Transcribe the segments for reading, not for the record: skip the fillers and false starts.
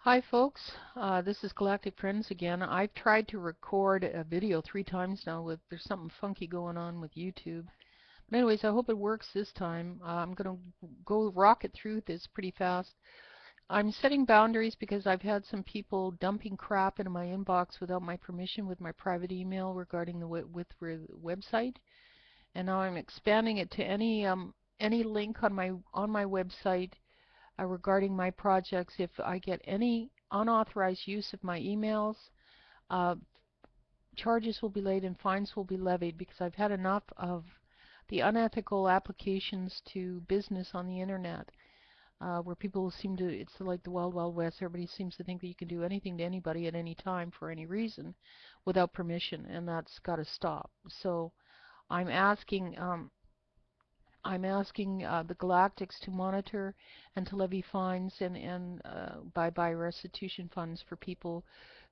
Hi folks, this is Galactic Friends again. I've tried to record a video 3 times now with there's something funky going on with YouTube. But anyways, I hope it works this time. I'm going to go rocket through this pretty fast. I'm setting boundaries because I've had some people dumping crap into my inbox without my permission with my private email regarding the website. And now I'm expanding it to any link on my website regarding my projects. If I get any unauthorized use of my emails, uh, charges will be laid and fines will be levied because I've had enough of the unethical applications to business on the internet, where people seem to, it's like the Wild Wild West. Everybody seems to think that you can do anything to anybody at any time for any reason without permission, and that's got to stop. So I'm asking the Galactics to monitor and to levy fines and buy restitution funds for people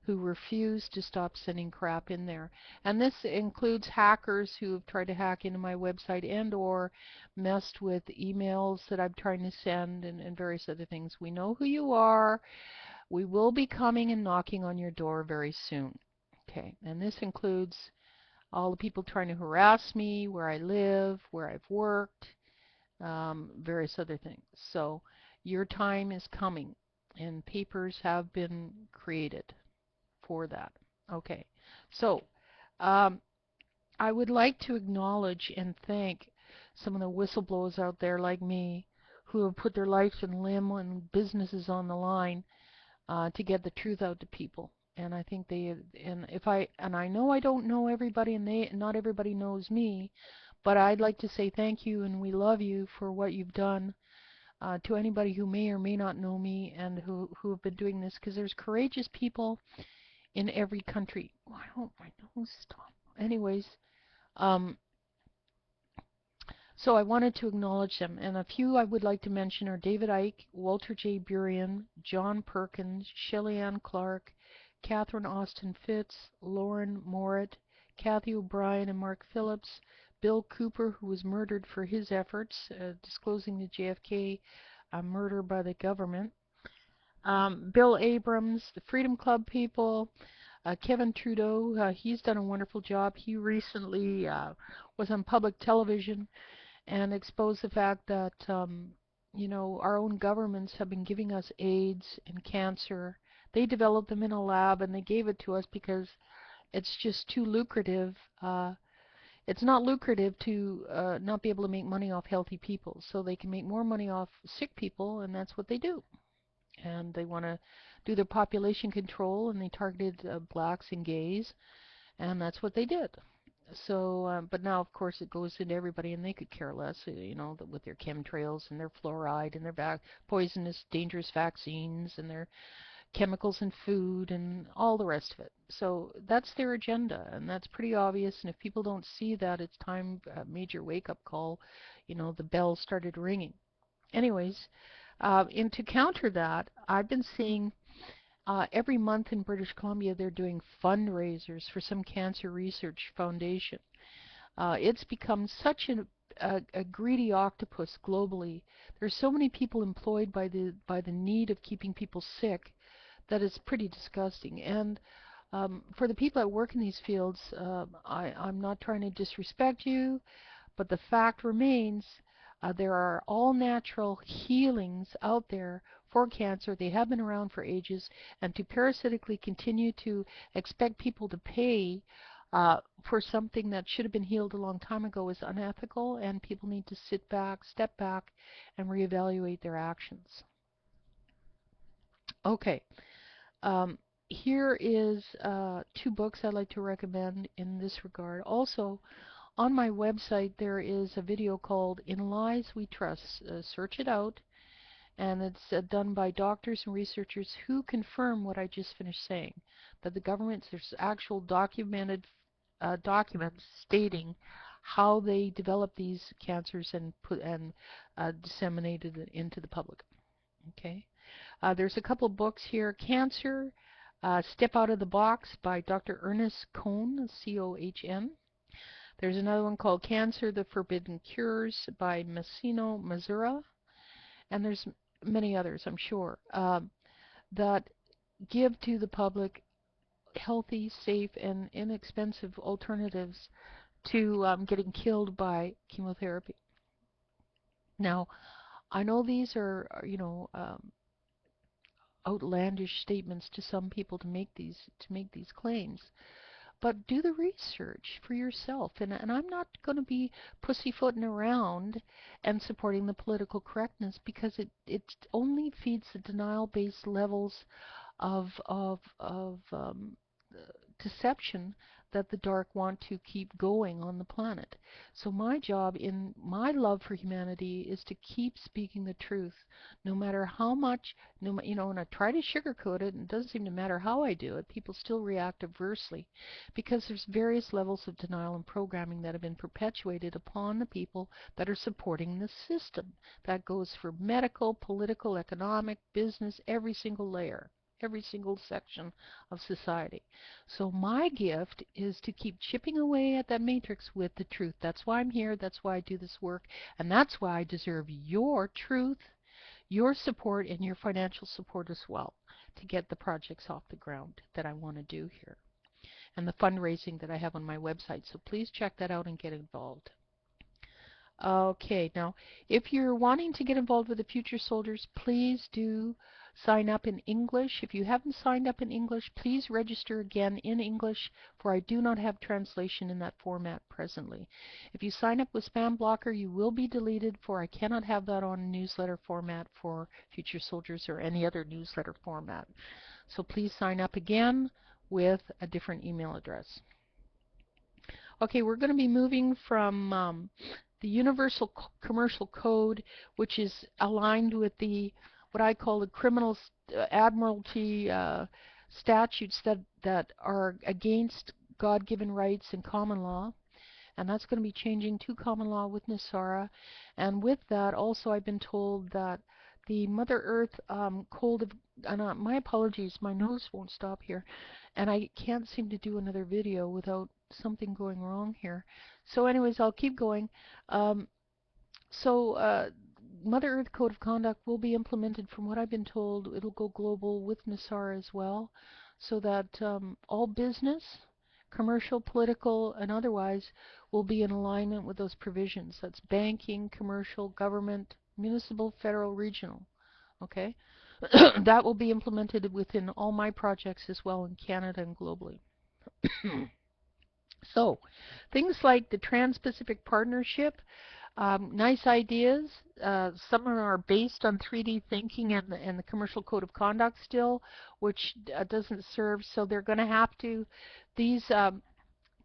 who refuse to stop sending crap in there. And this includes hackers who have tried to hack into my website and/or messed with emails that I'm trying to send and various other things. We know who you are. We will be coming and knocking on your door very soon. Okay, and this includes all the people trying to harass me, where I live, where I've worked, various other things. So your time is coming, and papers have been created for that. Okay, so um, I would like to acknowledge and thank some of the whistleblowers out there like me who have put their life and limb and businesses on the line to get the truth out to people. And I think and I know I don't know everybody, and not everybody knows me, but I'd like to say thank you and we love you for what you've done to anybody who may or may not know me and who have been doing this, because there's courageous people in every country. Why don't my nose stop? Anyways, um, so I wanted to acknowledge them, and a few I would like to mention are David Icke, Walter J. Burien, John Perkins, Shelley Ann Clark, Catherine Austin Fitz, Lauren Morit, Kathy O'Brien and Mark Phillips, Bill Cooper, who was murdered for his efforts disclosing the JFK murder by the government, Bill Abrams, the Freedom Club people, Kevin Trudeau. He's done a wonderful job. He recently was on public television and expose the fact that our own governments have been giving us AIDS and cancer. They developed them in a lab and they gave it to us because it's just too lucrative. It's not lucrative to not be able to make money off healthy people, so they can make more money off sick people, and that's what they do. And they want to do their population control, and they targeted blacks and gays, and that's what they did. So, but now, of course, it goes into everybody, and they could care less, with their chemtrails and their fluoride and their poisonous, dangerous vaccines and their chemicals in food and all the rest of it. So that's their agenda, and that's pretty obvious. And if people don't see that, it's time a major wake-up call. The bells started ringing. Anyways, and to counter that, I've been seeing every month in British Columbia, they're doing fundraisers for some cancer research foundation. It's become such a greedy octopus globally. There's so many people employed by the need of keeping people sick that it's pretty disgusting. And for the people that work in these fields, I'm not trying to disrespect you, but the fact remains there are all natural healings out there for cancer. They have been around for ages, and to parasitically continue to expect people to pay for something that should have been healed a long time ago is unethical, and people need to step back, and reevaluate their actions. Okay, here is 2 books I'd like to recommend in this regard. Also, on my website there is a video called In Lies We Trust. Search it out, and it's done by doctors and researchers who confirm what I just finished saying, that the government, there's actual documented documents stating how they develop these cancers and disseminated it into the public. Okay. There's a couple of books here. Cancer, Step Out of the Box by Dr. Ernest Cohn, C-O-H-N. There's another one called Cancer, The Forbidden Cures by Massimo Mazzura. And there's many others, I'm sure, that give to the public healthy, safe, and inexpensive alternatives to getting killed by chemotherapy. Now, I know these are outlandish statements to some people to make these claims, but do the research for yourself. And I'm not going to be pussyfooting around and supporting the political correctness, because it only feeds the denial-based levels of deception that the dark want to keep going on the planet. So my job in my love for humanity is to keep speaking the truth, no matter how much, and I try to sugarcoat it, and it doesn't seem to matter how I do it, people still react adversely, because there's various levels of denial and programming that have been perpetuated upon the people that are supporting the system. That goes for medical, political, economic, business, every single layer, every single section of society. So my gift is to keep chipping away at that matrix with the truth. That's why I'm here. That's why I do this work. And that's why I deserve your truth, your support, and your financial support as well, to get the projects off the ground that I want to do here, and the fundraising that I have on my website. So please check that out and get involved. Okay, now if you're wanting to get involved with the Future Soldiers, please do sign up in English. If you haven't signed up in English, please register again in English, for I do not have translation in that format presently. If you sign up with Spam Blocker, you will be deleted, for I cannot have that on newsletter format for Future Soldiers or any other newsletter format. So please sign up again with a different email address. Okay, we're going to be moving from the Universal Commercial Code, which is aligned with the what I call the criminal admiralty statutes that are against God-given rights and common law. And that's going to be changing to common law with NESARA. And with that, also, I've been told that the Mother Earth Code of, and my apologies, my nose won't stop here, and I can't seem to do another video without something going wrong here. So anyways, I'll keep going. Mother Earth Code of Conduct will be implemented. From what I've been told, it'll go global with NESARA as well, so that all business, commercial, political, and otherwise, will be in alignment with those provisions. That's banking, commercial, government, municipal, federal, regional. Okay? That will be implemented within all my projects as well in Canada and globally. So, things like the Trans-Pacific Partnership, nice ideas. Some are based on 3D thinking and the Commercial Code of Conduct still, which doesn't serve. So they're going to have to, these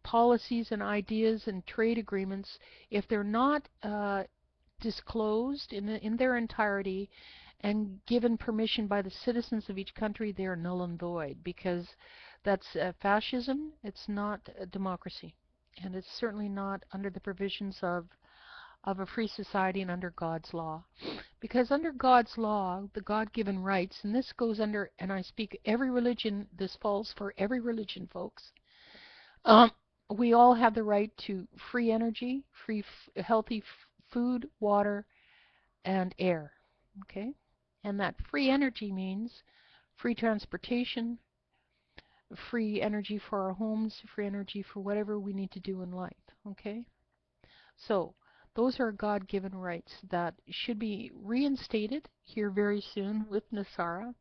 policies and ideas and trade agreements, if they're not disclosed in their entirety and given permission by the citizens of each country, they are null and void, because that's fascism. It's not a democracy, and it's certainly not under the provisions of a free society and under God's law. Because under God's law, the God-given rights, and this goes under, and I speak every religion, this falls for every religion, folks. We all have the right to free energy, free healthy food, water, and air. Okay? And that free energy means free transportation, free energy for our homes, free energy for whatever we need to do in life. Okay? So, those are God-given rights that should be reinstated here very soon with NESARA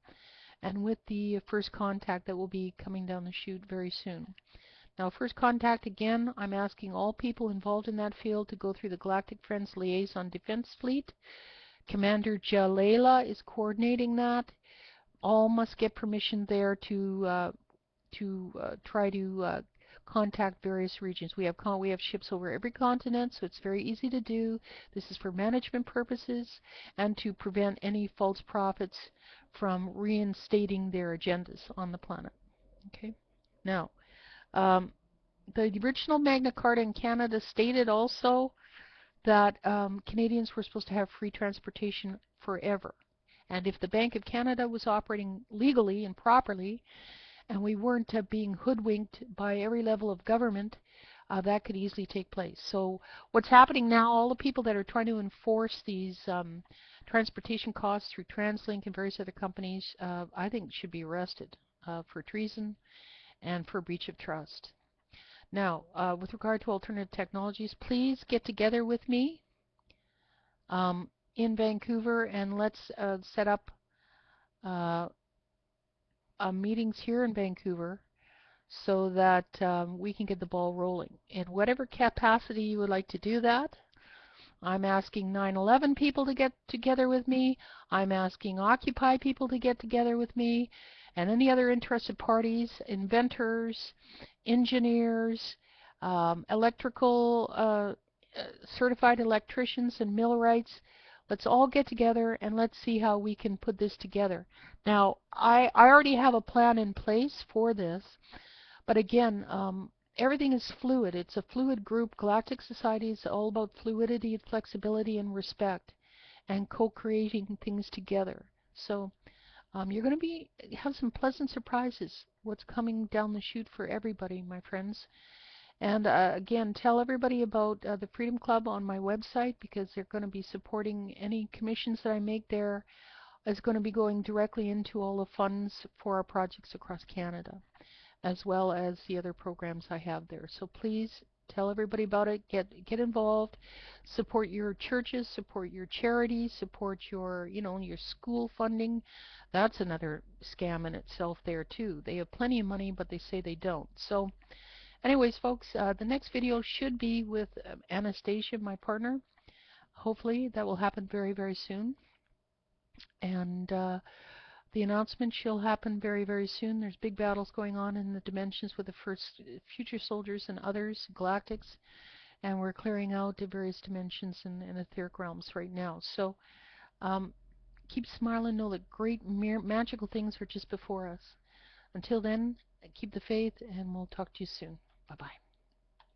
and with the first contact that will be coming down the chute very soon. Now, first contact, again, I'm asking all people involved in that field to go through the Galactic Friends Liaison Defense Fleet. Commander Jalala is coordinating that. All must get permission there to try to contact various regions. We have ships over every continent, so it's very easy to do. This is for management purposes and to prevent any false prophets from reinstating their agendas on the planet. Okay. Now, the original Magna Carta in Canada stated also that Canadians were supposed to have free transportation forever. And if the Bank of Canada was operating legally and properly, and we weren't being hoodwinked by every level of government, that could easily take place. So what's happening now, all the people that are trying to enforce these transportation costs through TransLink and various other companies, I think should be arrested. for treason and for breach of trust. Now, with regard to alternative technologies, please get together with me in Vancouver, and let's set up uh, meetings here in Vancouver so that we can get the ball rolling. In whatever capacity you would like to do that, I'm asking 9/11 people to get together with me. I'm asking Occupy people to get together with me, and any other interested parties, inventors, engineers, electrical certified electricians and millwrights. Let's all get together and let's see how we can put this together. Now, I already have a plan in place for this, but again, everything is fluid. It's a fluid group. Galactic Society is all about fluidity, flexibility, and respect, and co-creating things together. So you're going to have some pleasant surprises. What's coming down the chute for everybody, my friends. And again, tell everybody about the Freedom Club on my website, because they're going to be supporting any commissions that I make there. Is going to be going directly into all the funds for our projects across Canada, as well as the other programs I have there. So please tell everybody about it. Get involved. Support your churches. Support your charities. Support your your school funding. That's another scam in itself there too. They have plenty of money, but they say they don't. So anyways, folks, the next video should be with Anastasia, my partner. Hopefully that will happen very, very soon. And the announcement shall happen very, very soon. There's big battles going on in the dimensions with the first future soldiers and others, galactics, and we're clearing out the various dimensions and etheric realms right now. So keep smiling. Know that great, magical things are just before us. Until then, keep the faith, and we'll talk to you soon. Bye-bye.